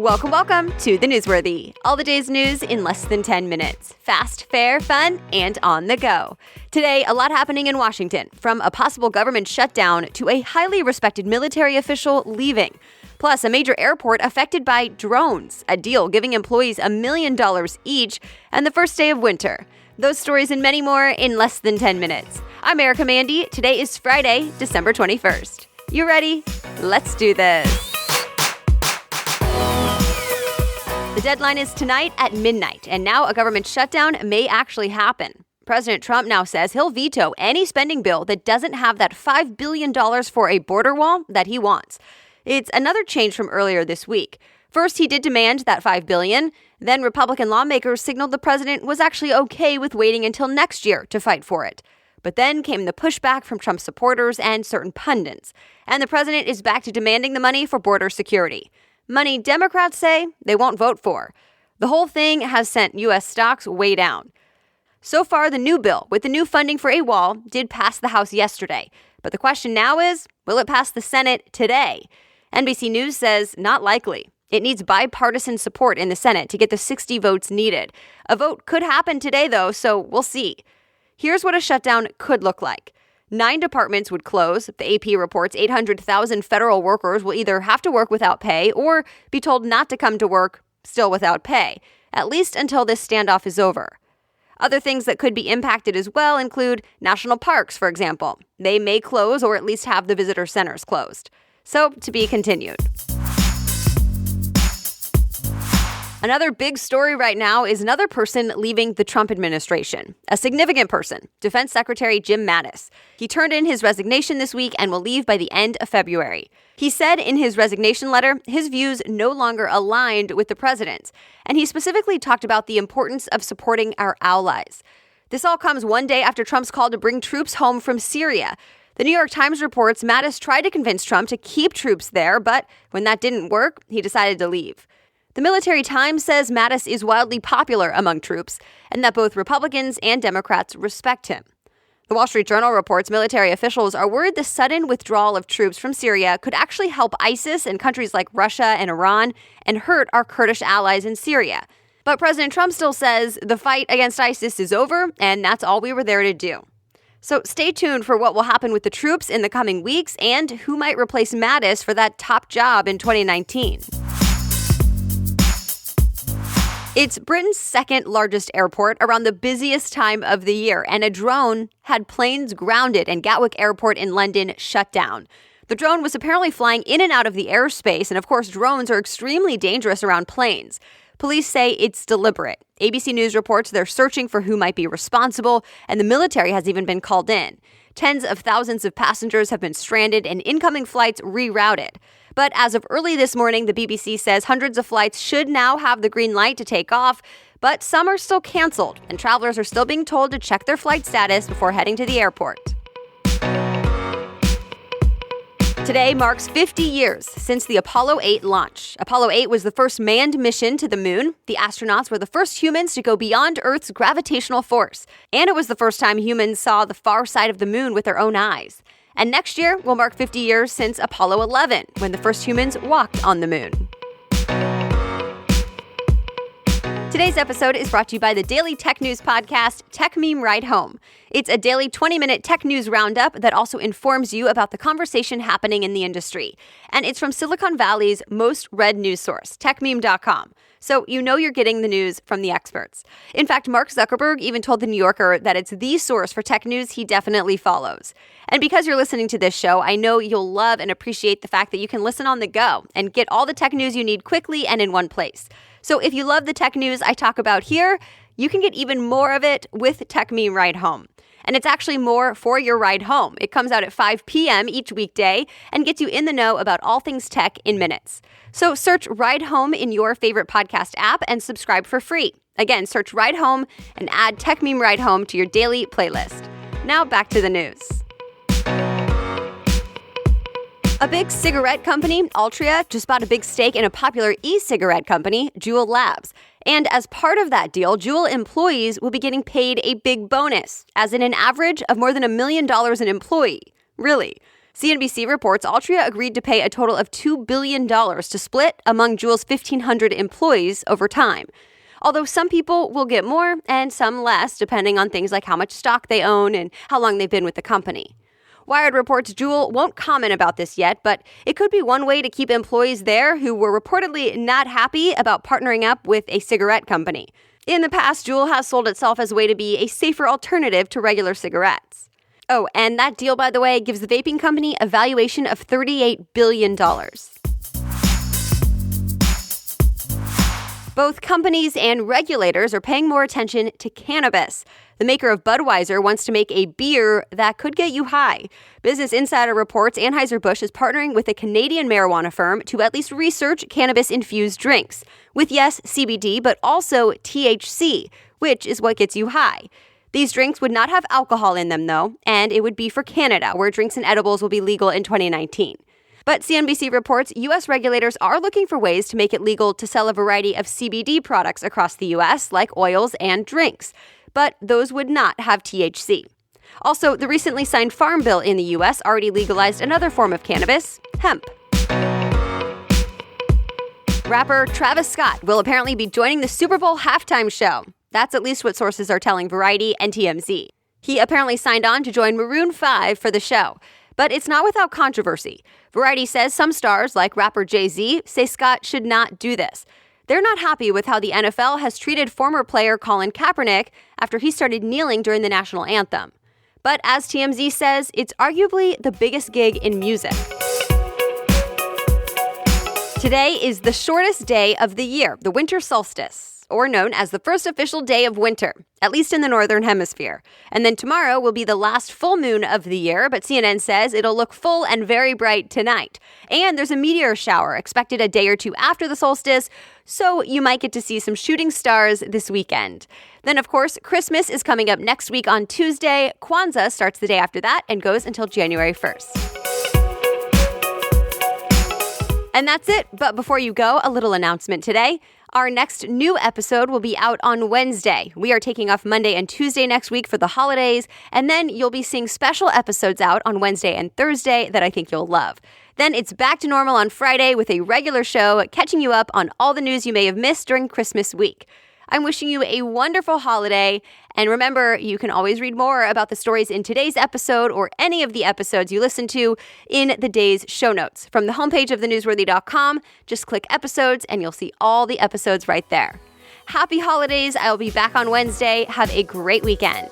Welcome to The Newsworthy. All the day's news in less than 10 minutes. Fast, fair, fun, and on the go. Today, a lot happening in Washington, from a possible government shutdown to a highly respected military official leaving. Plus, a major airport affected by drones, a deal giving employees $1 million each, and the first day of winter. Those stories and many more in less than 10 minutes. I'm Erica Mandy. Today is Friday, December 21st. You ready? Let's do this. The deadline is tonight at midnight, and now a government shutdown may actually happen. President Trump now says he'll veto any spending bill that doesn't have that $5 billion for a border wall that he wants. It's another change from earlier this week. First, he did demand that $5 billion. Then Republican lawmakers signaled the president was actually okay with waiting until next year to fight for it. But then came the pushback from Trump supporters and certain pundits. And the president is back to demanding the money for border security. Money Democrats say they won't vote for. The whole thing has sent U.S. stocks way down. So far, the new bill with the new funding for a wall did pass the House yesterday. But the question now is, will it pass the Senate today? NBC News says not likely. It needs bipartisan support in the Senate to get the 60 votes needed. A vote could happen today, though, so we'll see. Here's what a shutdown could look like. 9 departments would close. The AP reports 800,000 federal workers will either have to work without pay or be told not to come to work still without pay, at least until this standoff is over. Other things that could be impacted as well include national parks, for example. They may close or at least have the visitor centers closed. So, to be continued. Another big story right now is another person leaving the Trump administration. A significant person, Defense Secretary Jim Mattis. He turned in his resignation this week and will leave by the end of February. He said in his resignation letter his views no longer aligned with the president's, and he specifically talked about the importance of supporting our allies. This all comes one day after Trump's call to bring troops home from Syria. The New York Times reports Mattis tried to convince Trump to keep troops there, but when that didn't work, he decided to leave. The Military Times says Mattis is wildly popular among troops and that both Republicans and Democrats respect him. The Wall Street Journal reports military officials are worried the sudden withdrawal of troops from Syria could actually help ISIS and countries like Russia and Iran and hurt our Kurdish allies in Syria. But President Trump still says the fight against ISIS is over and that's all we were there to do. So stay tuned for what will happen with the troops in the coming weeks and who might replace Mattis for that top job in 2019. It's Britain's second largest airport around the busiest time of the year, and a drone had planes grounded and Gatwick Airport in London shut down. The drone was apparently flying in and out of the airspace, and of course, drones are extremely dangerous around planes. Police say it's deliberate. ABC News reports they're searching for who might be responsible, and the military has even been called in. Tens of thousands of passengers have been stranded and incoming flights rerouted. But as of early this morning, the BBC says hundreds of flights should now have the green light to take off, but some are still canceled, and travelers are still being told to check their flight status before heading to the airport. Today marks 50 years since the Apollo 8 launch. Apollo 8 was the first manned mission to the moon. The astronauts were the first humans to go beyond Earth's gravitational force. And it was the first time humans saw the far side of the moon with their own eyes. And next year will mark 50 years since Apollo 11, when the first humans walked on the moon. Today's episode is brought to you by the daily tech news podcast, Techmeme Ride Home. It's a daily 20-minute tech news roundup that also informs you about the conversation happening in the industry. And it's from Silicon Valley's most read news source, Techmeme.com. So you know you're getting the news from the experts. In fact, Mark Zuckerberg even told The New Yorker that it's the source for tech news he definitely follows. And because you're listening to this show, I know you'll love and appreciate the fact that you can listen on the go and get all the tech news you need quickly and in one place. So if you love the tech news I talk about here, you can get even more of it with Techmeme Ride Home. And it's actually more for your ride home. It comes out at 5 p.m. each weekday and gets you in the know about all things tech in minutes. So search Ride Home in your favorite podcast app and subscribe for free. Again, search Ride Home and add Techmeme Ride Home to your daily playlist. Now back to the news. A big cigarette company, Altria, just bought a big stake in a popular e-cigarette company, Juul Labs. And as part of that deal, Juul employees will be getting paid a big bonus, as in an average of more than $1 million an employee. Really. CNBC reports Altria agreed to pay a total of $2 billion to split among Juul's 1,500 employees over time. Although some people will get more and some less, depending on things like how much stock they own and how long they've been with the company. Wired reports Juul won't comment about this yet, but it could be one way to keep employees there who were reportedly not happy about partnering up with a cigarette company. In the past, Juul has sold itself as a way to be a safer alternative to regular cigarettes. Oh, and that deal, by the way, gives the vaping company a valuation of $38 billion. Both companies and regulators are paying more attention to cannabis. The maker of Budweiser wants to make a beer that could get you high. Business Insider reports Anheuser-Busch is partnering with a Canadian marijuana firm to at least research cannabis-infused drinks, with yes, CBD, but also THC, which is what gets you high. These drinks would not have alcohol in them, though, and it would be for Canada, where drinks and edibles will be legal in 2019. But CNBC reports U.S. regulators are looking for ways to make it legal to sell a variety of CBD products across the U.S., like oils and drinks. But those would not have THC. Also, the recently signed Farm Bill in the U.S. already legalized another form of cannabis, hemp. Rapper Travis Scott will apparently be joining the Super Bowl halftime show. That's at least what sources are telling Variety and TMZ. He apparently signed on to join Maroon 5 for the show. But it's not without controversy. Variety says some stars, like rapper Jay-Z, say Scott should not do this. They're not happy with how the NFL has treated former player Colin Kaepernick after he started kneeling during the national anthem. But as TMZ says, it's arguably the biggest gig in music. Today is the shortest day of the year, the winter solstice, or known as the first official day of winter, at least in the northern hemisphere. And then tomorrow will be the last full moon of the year, but CNN says it'll look full and very bright tonight. And there's a meteor shower expected a day or two after the solstice, so you might get to see some shooting stars this weekend. Then, of course, Christmas is coming up next week on Tuesday. Kwanzaa starts the day after that and goes until January 1st. And that's it. But before you go, a little announcement today. Our next new episode will be out on Wednesday. We are taking off Monday and Tuesday next week for the holidays, and then you'll be seeing special episodes out on Wednesday and Thursday that I think you'll love. Then it's back to normal on Friday with a regular show, catching you up on all the news you may have missed during Christmas week. I'm wishing you a wonderful holiday, and remember, you can always read more about the stories in today's episode or any of the episodes you listen to in the day's show notes. From the homepage of thenewsworthy.com, just click episodes and you'll see all the episodes right there. Happy holidays. I'll be back on Wednesday. Have a great weekend.